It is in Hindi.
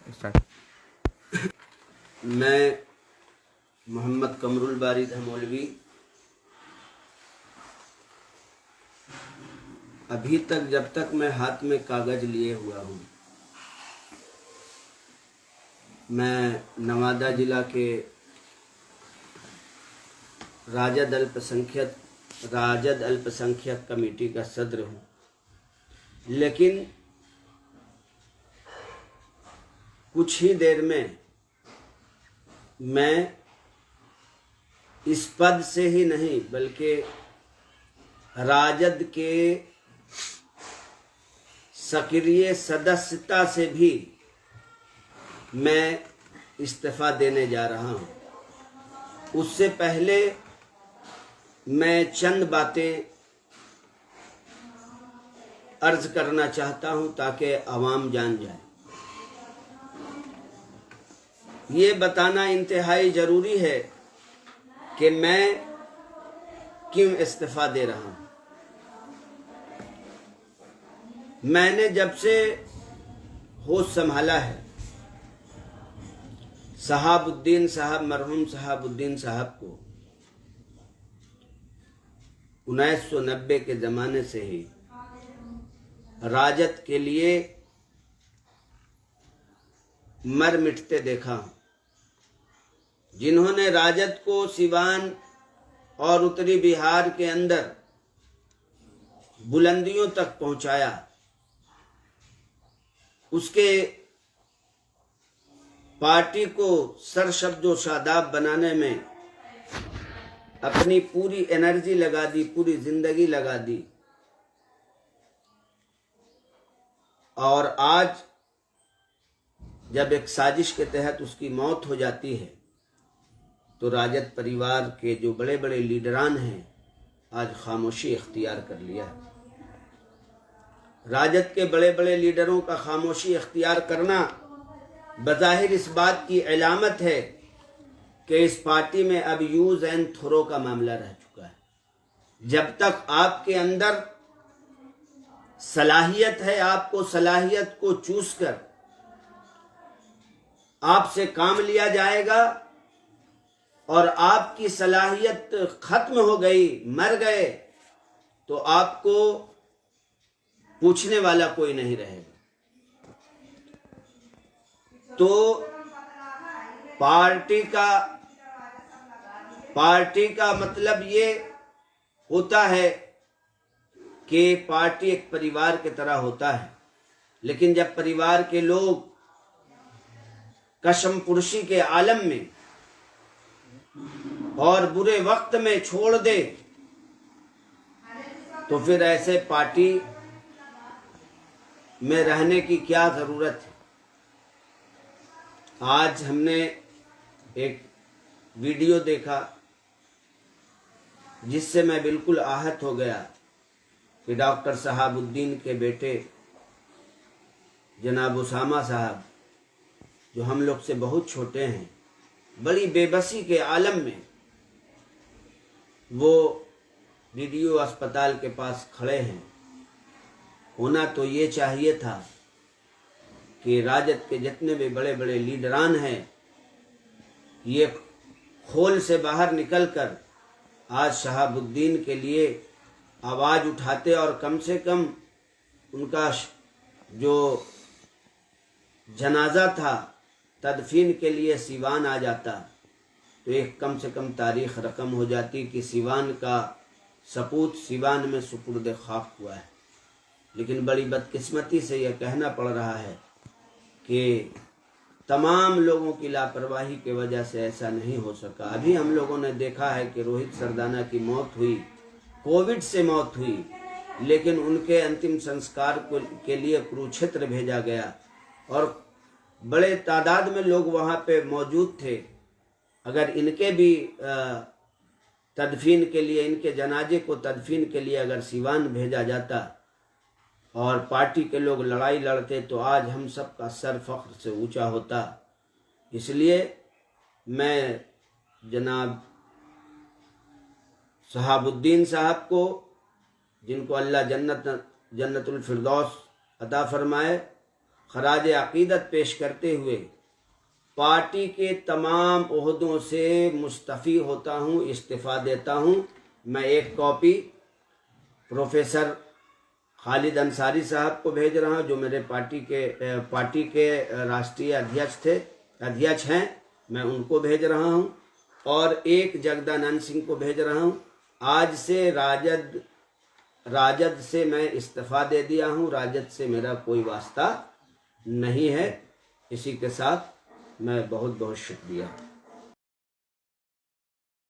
स्टार्ट। मैं मोहम्मद कमरुल बारी मौलवी अभी तक जब तक मैं हाथ में कागज लिए हुआ हूँ, मैं नवादा जिला के राजद अल्पसंख्यक कमेटी का सदर हूँ, लेकिन कुछ ही देर में मैं इस पद से ही नहीं बल्कि राजद के सक्रिय सदस्यता से भी मैं इस्तीफा देने जा रहा हूं। उससे पहले मैं चंद बातें अर्ज करना चाहता हूं ताकि आवाम जान जाए। ये बताना इंतहाई ज़रूरी है कि मैं क्यों इस्तीफा दे रहा हूं। मैंने जब से होश संभाला है, मरहूम शहाबुद्दीन साहब को 1990 के ज़माने से ही राजद के लिए मर मिटते देखा हूं। जिन्होंने राजद को सिवान और उत्तरी बिहार के अंदर बुलंदियों तक पहुंचाया, उसके पार्टी को सरशब्दो शादाब बनाने में अपनी पूरी एनर्जी लगा दी, पूरी जिंदगी लगा दी, और आज जब एक साजिश के तहत उसकी मौत हो जाती है तो राजद परिवार के जो बड़े बड़े लीडरान हैं आज खामोशी इख्तियार कर लिया है। राजद के बड़े बड़े लीडरों का खामोशी इख्तियार करना बज़ाहिर इस बात की अलामत है कि इस पार्टी में अब यूज एंड थ्रो का मामला रह चुका है। जब तक आपके अंदर सलाहियत है, आपको सलाहियत को चूस कर आपसे काम लिया जाएगा, और आपकी सलाहियत खत्म हो गई, मर गए, तो आपको पूछने वाला कोई नहीं रहेगा। तो पार्टी का मतलब ये होता है कि पार्टी एक परिवार की तरह होता है, लेकिन जब परिवार के लोग कसम पुरुषी के आलम में और बुरे वक्त में छोड़ दे तो फिर ऐसे पार्टी में रहने की क्या जरूरत है। आज हमने एक वीडियो देखा जिससे मैं बिल्कुल आहत हो गया कि डॉक्टर शहाबुद्दीन के बेटे जनाब उसामा साहब, जो हम लोग से बहुत छोटे हैं, बड़ी बेबसी के आलम में वो वीडियो अस्पताल के पास खड़े हैं। होना तो ये चाहिए था कि राजद के जितने भी बड़े बड़े लीडरान हैं ये खोल से बाहर निकलकर आज शहाबुद्दीन के लिए आवाज़ उठाते और कम से कम उनका जो जनाजा था तदफीन के लिए सिवान आ जाता, तो एक कम से कम तारीख रकम हो जाती कि सिवान का सपूत सिवान में सुपुर्द खाक हुआ है। लेकिन बड़ी बदकिस्मती से यह कहना पड़ रहा है कि तमाम लोगों की लापरवाही की वजह से ऐसा नहीं हो सका। अभी हम लोगों ने देखा है कि रोहित सरदाना की मौत हुई, कोविड से मौत हुई, लेकिन उनके अंतिम संस्कार के लिए कुरुक्षेत्र भेजा गया और बड़े तादाद में लोग वहाँ पे मौजूद थे। अगर इनके भी तदफीन के लिए, इनके जनाजे को तदफीन के लिए अगर सिवान भेजा जाता और पार्टी के लोग लड़ाई लड़ते तो आज हम सब का सर फख्र से ऊंचा होता। इसलिए मैं जनाब शहाबुद्दीन साहब को, जिनको अल्लाह जन्नतुल फिरदौस अता फरमाए, खराज अकीदत पेश करते हुए पार्टी के तमाम ओहदों से मुस्तफ़ी होता हूँ, इस्तीफ़ा देता हूँ। मैं एक कॉपी प्रोफेसर खालिद अंसारी साहब को भेज रहा हूँ, जो मेरे पार्टी के राष्ट्रीय अध्यक्ष हैं, मैं उनको भेज रहा हूँ। और एक जगदानंद सिंह को भेज रहा हूँ। आज से राजद से मैं इस्तीफ़ा दे दिया हूँ, राजद से मेरा कोई वास्ता नहीं है। इसी के साथ मैं बहुत बहुत शुक्रिया।